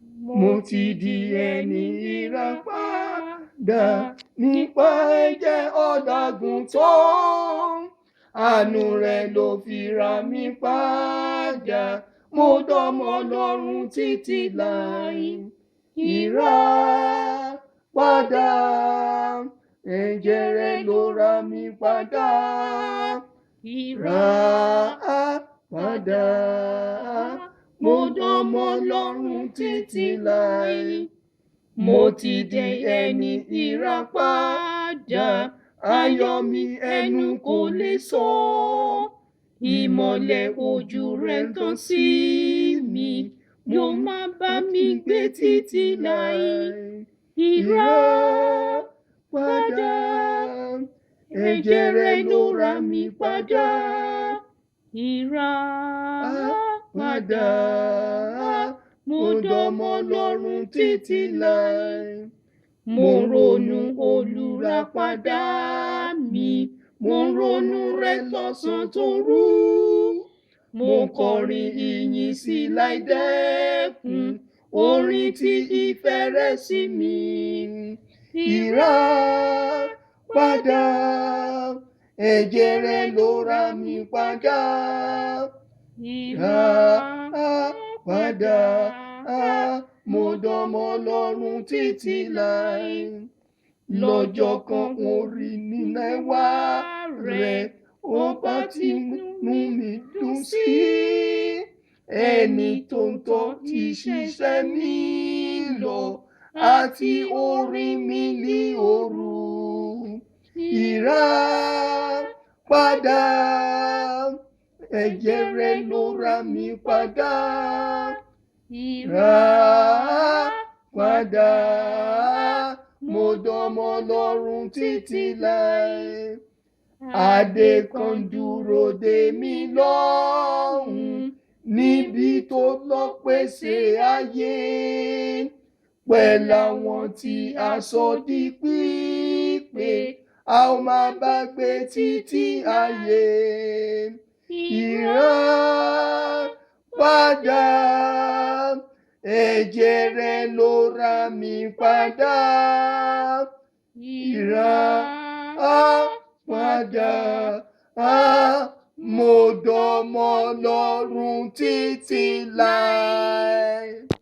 Mo ti di ẹni ìràpadà nípa ẹ̀jẹ̀ ọ̀dọ́-àgùntàn. Àánú rẹ̀ ló fi rà mí padà. Mo dọ́mọ Ọlọ́run títí láì. Ìràpadà, ẹ̀jẹ̀ rẹ̀ ló rà mí padà. Ìràpadà, mo dọ́mọ Ọlọ́run títí láì. Mo ti di ẹni ìràpadà, ayọ̀ mi ẹnu kò lè sọ. Ìmọ́lẹ̀ ojú rẹ̀ tàn sí mi, yóò máa bá mi gbé títí láì. Ìràpadà, ẹ̀jẹ̀ rẹ̀ ló rà mí padà. Ìràpadà, mo dọ́mọ Ọlọ́run títí láì. Mo ronú olùràpadà mi, mo ronú rẹ̀ lọ́sàn tóru. Mo kọrin ìyìn sí láì dẹ́kun, orin tí ìfẹ́ rẹ̀ sí mi. Ìràpadà, ẹ̀jẹ̀ rẹ̀ ló rà mí padà. Ìràpadà, mo dọ́mọ Ọlọ́run títí láì. Lọ́jọ́ kan mo rí nínú ẹwà rẹ̀, ọba tí inú mi dùn sí. Ẹni tó ń tọ́ ti ṣiṣẹ́ mi lọ, àti orí mi ní òru. Ìràpadà, ẹ̀jẹ̀ rẹ̀ ló rà mí padà. Ìràpadà, mo dọ́mọ Ọlọ́run títí láì. Adé kan dúró dè mí lọ́hùn, níbi tó lọ pèsè ayé. Pẹ̀lú àwọn tí a sọ di pípé, a ó máa bá gbé títí ayé. Ìràpadà, ẹ̀jẹ̀ rẹ̀ ló rà mí padà. Ìràpadà, mo dọ́mọ Ọlọ́run títí láì.